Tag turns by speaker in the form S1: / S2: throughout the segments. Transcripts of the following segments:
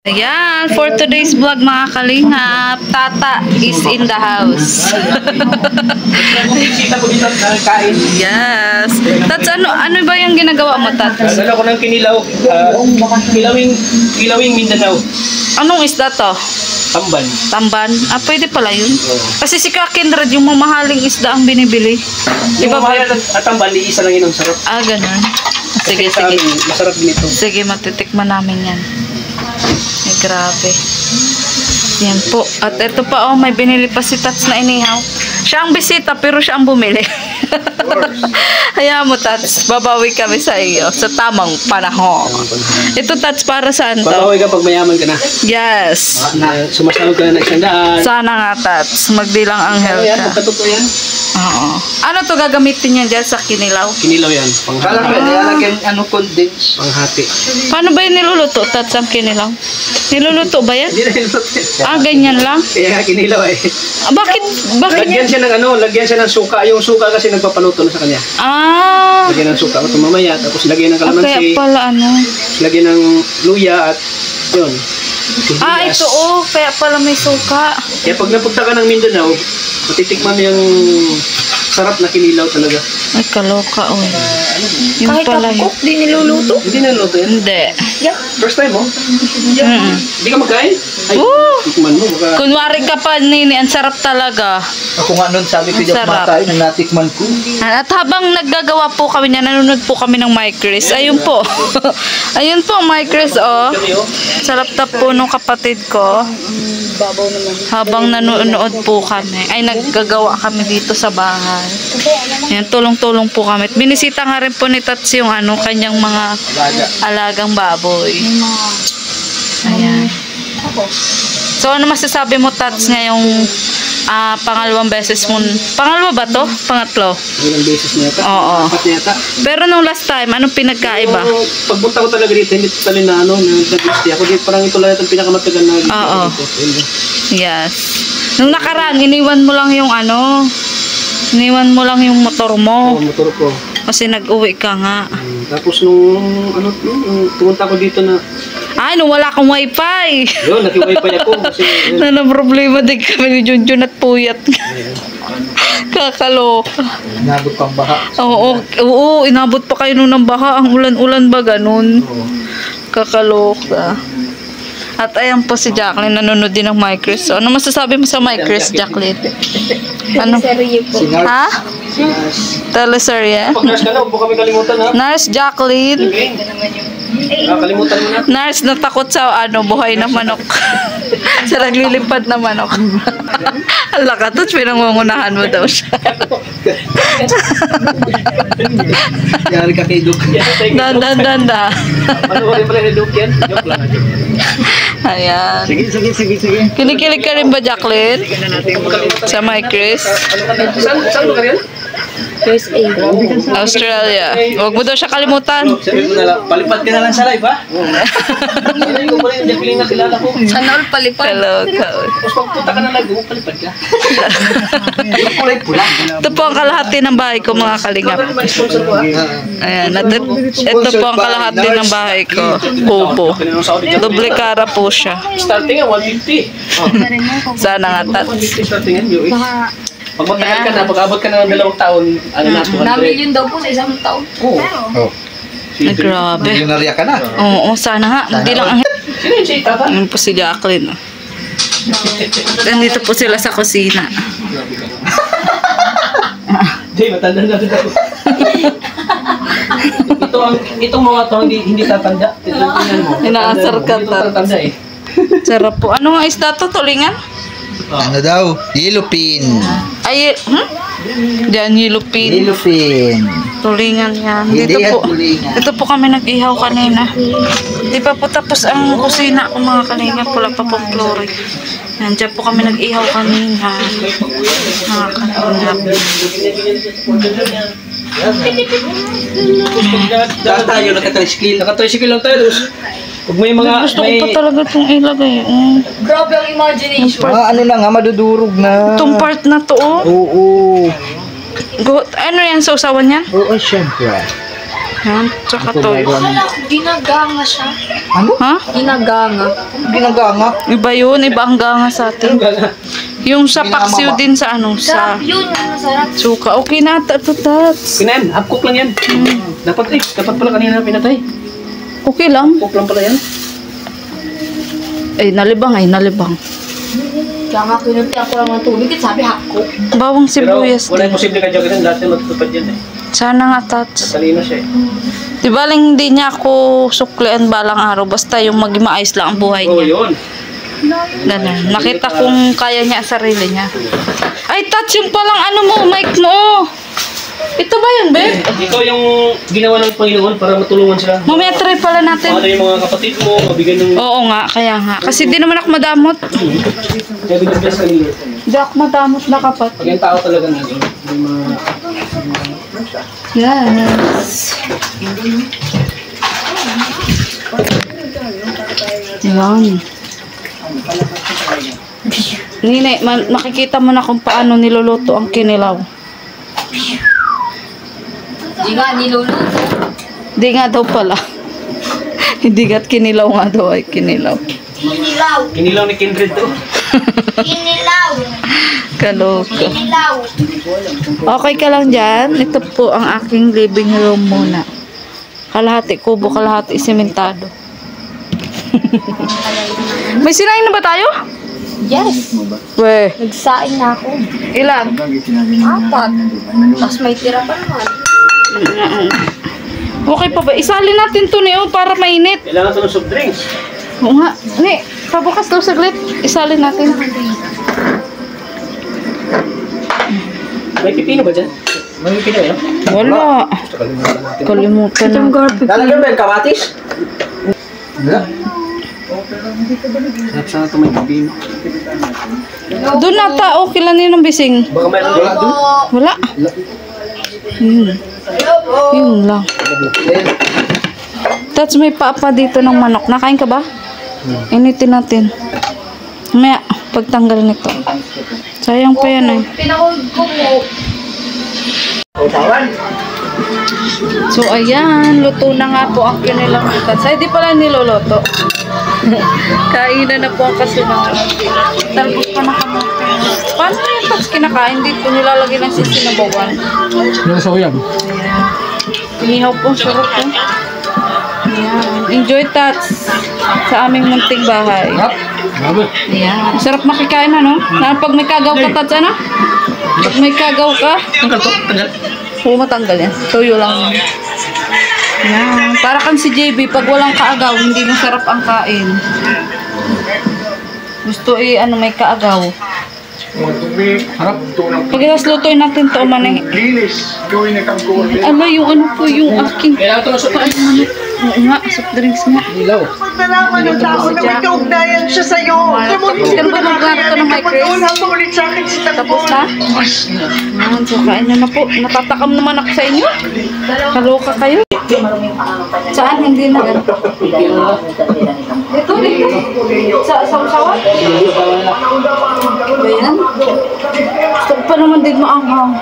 S1: Ayan, for today's vlog mga kalingap, Tata is in the house. Yes. Tats, ano ba yung ginagawa mo, Tats?
S2: Dala ko ng kinilaw, kilawing Mindanao.
S1: Anong isda to?
S2: Tamban.
S1: Tamban? Ah, pwede pala yun. Kasi si Kakindred, yung mamahaling isda ang binibili.
S2: Yung mahal at tamban, isa lang yun ang sarap.
S1: Ah, ganun. Sige,
S2: Sa
S1: sige.
S2: amin, masarap din ito.
S1: Sige, matitikman namin yan. Ay, grabe. Yan po. At ito pa, oh, may binili pa si Tats na inihaw. Siya ang bisita, pero siya ang bumili. Hayaan mo, Tats. Babawi kami sa iyo sa tamang panahon. Ito, Tats, para saan to?
S2: Babawi ka pag mayaman ka na.
S1: Yes.
S2: Sumasahod ka na ng 100.
S1: Sana nga, Tats. Magdilang anghel
S2: Yan,
S1: ka.
S2: pagkatotoo yan.
S1: Oo. Ano to gagamitin yan dyan sa kinilaw?
S2: Kinilaw yan.
S3: Condense.
S2: Panghati.
S1: Paano ba yung niluluto, Tats, ang kinilaw? Niluluto ba yan?
S2: Hindi na yun.
S1: Ah, ganyan lang?
S2: Kaya nga kinilaw eh.
S1: Ah, bakit?
S2: Lagyan siya ng lagyan siya ng suka. Yung suka kasi nagpapaluto na sa kanya.
S1: Ah,
S2: Lagyan ng suka. Ito mamaya. Tapos lagyan ng
S1: kaya
S2: kalamansi.
S1: pala
S2: Lagyan ng luya at yun.
S1: Ah,
S2: sibuyas.
S1: ito oh, kaya pala may suka.
S2: Kaya pag napunta ka ng Mindanao, matitikman mo yung sarap na kinilaw talaga.
S1: Ay, kaloka oh. Yung
S3: Kahit
S1: pala
S3: ako,
S1: yun.
S3: di niluluto.
S2: Hindi na luto yan.
S1: Hindi.
S2: First time mo? Hindi ka magkain? Ay,
S1: Woo!
S2: tikman mo. Baka...
S1: Kunwari ka pa, Nini, ang sarap talaga.
S3: Ako nga nun sabi ko
S1: Ang
S3: yung
S1: sarap.
S3: matayo na natikman ko.
S1: At habang naggagawa po kami niya, nanonood po kami ng My Chris. Ayun po. Ayun po, My Chris, oh. Sarap tap po nung kapatid ko. Habang nanonood po kami, ay naggagawa kami dito sa bahay. Yan, tulong-tulong po kami. At binisita nga rin po ni Tats yung kanyang mga alagang baboy. Ayan. So, ano masasabi mo, Tats, ngayong pangalawang beses mo? Pangalawa ba to? Pangatlo?
S2: Ilang beses niya yata?
S1: Oo.
S2: Apat niya yata?
S1: Pero nung last time, anong pinagkaiba?
S2: So, pagpunta ko talaga dito, hindi totally na nag-stay ako dito. Parang ito lang itong pinakamatagal na dito.
S1: Oo.
S2: Dito.
S1: Yes. Nung nakaraan, iniwan mo lang yung iniwan mo lang yung motor mo.
S2: Oo, motor ko.
S1: Kasi nag-uwi ka nga.
S2: Tapos nung pumunta ko dito na,
S1: Ay, nung wala kang wifi.
S2: yun, naki-wifi ako. Kasi,
S1: Na problema din kami ni Junjun at Puyat. Kakaloka.
S3: Nabot pang baha.
S1: Oo, inabot pa kayo nung ng baha. Ang ulan-ulan ba ganun? Kakaloka. At ayan po si Jacqueline, nanonood din ng My Chris. So, ano masasabi mo sa My Chris, Jacqueline? Ano? Ha? Teleserye?
S2: pag nurse ka na, huwag mo kami kalimutan ha.
S1: Nurse Jacqueline.
S2: Kalimutan mo na.
S1: Nurse na takot sa buhay na manok. Sa naglilipad na manok. Ang lakatot, pinangungunahan mo daw siya.
S2: Yari ka kay Duke.
S1: Danda.
S2: Ano rin pala ni Duke yan? Joke lang.
S1: Ayan.
S3: Sige.
S1: Kinikilig ka rin ba, Jacqueline? Sa My Chris?
S2: Saan lugar yan?
S1: Australia. Huwag mo daw siya kalimutan.
S2: Sabi mo na lang, palipad ka na lang sa live ha? Sabi ko pala yung Jacqueline na kilala ko.
S3: Sana all palipad.
S1: Hello,
S2: Tapos pagpunta ka na live, palipad ka.
S3: Kulay pula.
S1: Ito po ang kalahati ng bahay ko, mga kalingap.
S2: May sponsor ko ha?
S1: Ayan. At ito po ang kalahati ng bahay ko. Pupo. Doble cara po siya.
S2: Starting yan, 150.
S1: Sana nga, Tats.
S2: 150 starting yan, Joey. Pag matagal ka na, pag-abot ka na ng 2 taon, ano na, 200.
S3: Na-million daw po sa isang taon. Oo.
S1: Ay, grabe.
S3: Milyonarya ka na.
S1: Oo, sana nga. Hindi lang ang...
S2: Sino yun siya, tata?
S1: Ayan po si Jacqueline. Nandito po sila sa kusina.
S2: Hindi, matanda na rin ako. Itong mga to, hindi tatanda. Tingnan mo.
S1: Inaasar ka,
S2: Hindi to tatanda eh.
S1: Sarap po. Ano nga isda to? Tulingan?
S3: Ano daw? Yellowfin.
S1: Ay, Diyan, yilupin.
S3: Yellowfin.
S1: Tulingan yan.
S3: Hindi
S1: Dito
S3: yan
S1: po.
S3: tulingan.
S1: Dito po kami nag-ihaw kanina. Di pa po tapos ang kusina ko, mga kanina. Pula pa pong flooring. Yan, dyan po kami nag-ihaw kanina. Mga kanina.
S2: Dahil tayo, naka-tricycle. Naka-tricycle lang tayo. Pag may mga...
S1: Gusto ko pa talaga itong ilagay.
S3: Grabe ang imagination. Ano na nga, madudurog na.
S1: Itong part na to, oh.
S3: Oo.
S1: Ano yan, sausawan yan?
S3: Oo, syempre.
S1: Yan, tsaka toyo.
S4: Ginaganga siya.
S3: Ano?
S1: Ha?
S4: Ginaganga.
S3: Ginaganga.
S1: Iba yun, iba ang ganga sa atin. Yung sa paksiw din sa ano, sa
S4: Yun, ang masarap.
S1: suka. Okay na, Tats.
S2: Kinain, half cook lang yan. Dapat pala kanina pinatay.
S1: Okay lang.
S2: Cook lang pala yan.
S1: Ay, nalibang.
S4: Kaya nga kinuntihan ko lang ng tubig at sabi hako.
S1: Bawang
S2: Pero
S1: sibuyas
S2: wala
S1: din.
S2: posible ka dyan. Lahat na matutupad yan eh.
S1: Sana nga, Tats.
S2: Talino siya eh.
S1: Di ba lang hindi niya ako suklian balang araw. Basta yung maging maayos lang ang buhay
S2: Oo,
S1: niya.
S2: yun.
S1: Ganun. Nakita kong kaya niya ang sarili niya. Ay, Tats, yung palang ano mo, mic mo. Ito ba yun, babe?
S2: Ikaw yung ginawa ng Panginoon para matulungan sila.
S1: Mamaya try pala
S2: Ano
S1: natin.
S2: yung mga kapatid mo, mabigyan ng...
S1: Oo nga, kaya nga. Kasi di naman ako madamot.
S2: Kaya binigyan sa kanila.
S1: Di ako madamot na kapat.
S2: Pag yung tao talaga natin, may mga...
S1: Yes. Yan. Nine, makikita mo na kung paano niluluto ang kinilaw.
S4: Hindi nga niluluto.
S1: Di nga daw pala. Hindi nga't kinilaw nga daw ay kinilaw.
S4: Kinilaw.
S2: Kinilaw ni Kindred to.
S4: Kinilaw.
S1: Kaloka.
S4: Kinilaw.
S1: Okay ka lang dyan. Ito po ang aking living room muna. Kalahati kubo, kalahati simentado. May sinain na ba tayo?
S4: Yes.
S1: Weh,
S4: Nagsaing na ako.
S1: ilan?
S4: 4. Tapos may tira pa naman.
S1: Okay pa ba? Isalin natin to niyo para mainit.
S2: Kailangan ito ng soft drinks.
S1: Oo nga. Ni, pabukas daw saglit. Isalin natin.
S2: May pipino ba dyan? May pipino yan?
S1: Wala. Kalimutan na.
S3: Lalagyan ba yung kamatis? Wala.
S2: Sarap sana ito may pipino.
S1: Doon na tao. Kilanin ng bising.
S2: Baka mayroon
S3: Wala doon.
S1: Wala. Yun lang. Tats, may papa dito ng manok. Nakain ka ba? Initin natin. Mamaya, pagtanggal nito. Sayang pa yan eh.
S4: Pinakul ko po.
S3: Utawan.
S1: So, ayan. Luto na nga po ang kinilang tats. Ay, di pala niloloto. Kainan na po ang kasunod. Talbos pa na kami. Paano yung tats kinakain dito? Nilalagay ng sisinabawan.
S2: Yung sa uyab.
S1: Inihaw po, sarap po. Ayan. Enjoy tats sa aming munting bahay.
S2: Grabe.
S1: Ayan. Sarap makikain, ano? Na pag may kagaw ka, tats, ano? Pag may kagaw ka,
S2: Tanggal to? Tanggal.
S1: oo, matanggal yan. Tuyo lang. Ayan. Para kang si JB, pag walang kaagaw, hindi masarap ang kain. Gusto ano, may kaagaw.
S2: Harap.
S1: Pag lutuin natin to, manay. Ano, yung ano po, yung aking...
S2: Kailangan ito ng soft drinks.
S1: Oo nga, soft drinks nga.
S2: Ilaw.
S5: Nalaman ng tao na may kaugnayan siya sa'yo.
S1: Tapos ka ba magkakato ng mic, Chris?
S5: Ulit sa akin si
S1: Tapos na? Ayan, so kain na po. Natatakam naman ako sa inyo. Kaloka kayo. Saan? Hindi na ganito. Dito, dito. Sa usawan? Ayan. Gusto ko pa naman din maanghang.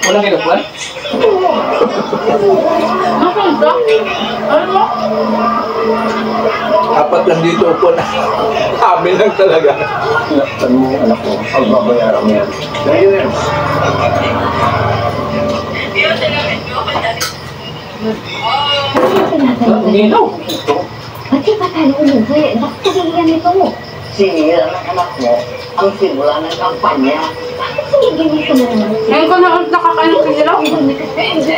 S2: Walang kinukwan?
S1: Ano mo?
S3: Apat lang dito po na. Amin lang talaga.
S6: Ano mo anak ko, ang babayaran mo yan. Dahil yan.
S2: Ilaw.
S7: Pati ba tayo umuwi? Bakit yan ito mo?
S6: Sinira ng anak mo ang simula ng kampanya.
S7: Bakit sinigil ito mo?
S1: Ngayon ko na nakakain ng kinilaw.
S7: Hindi.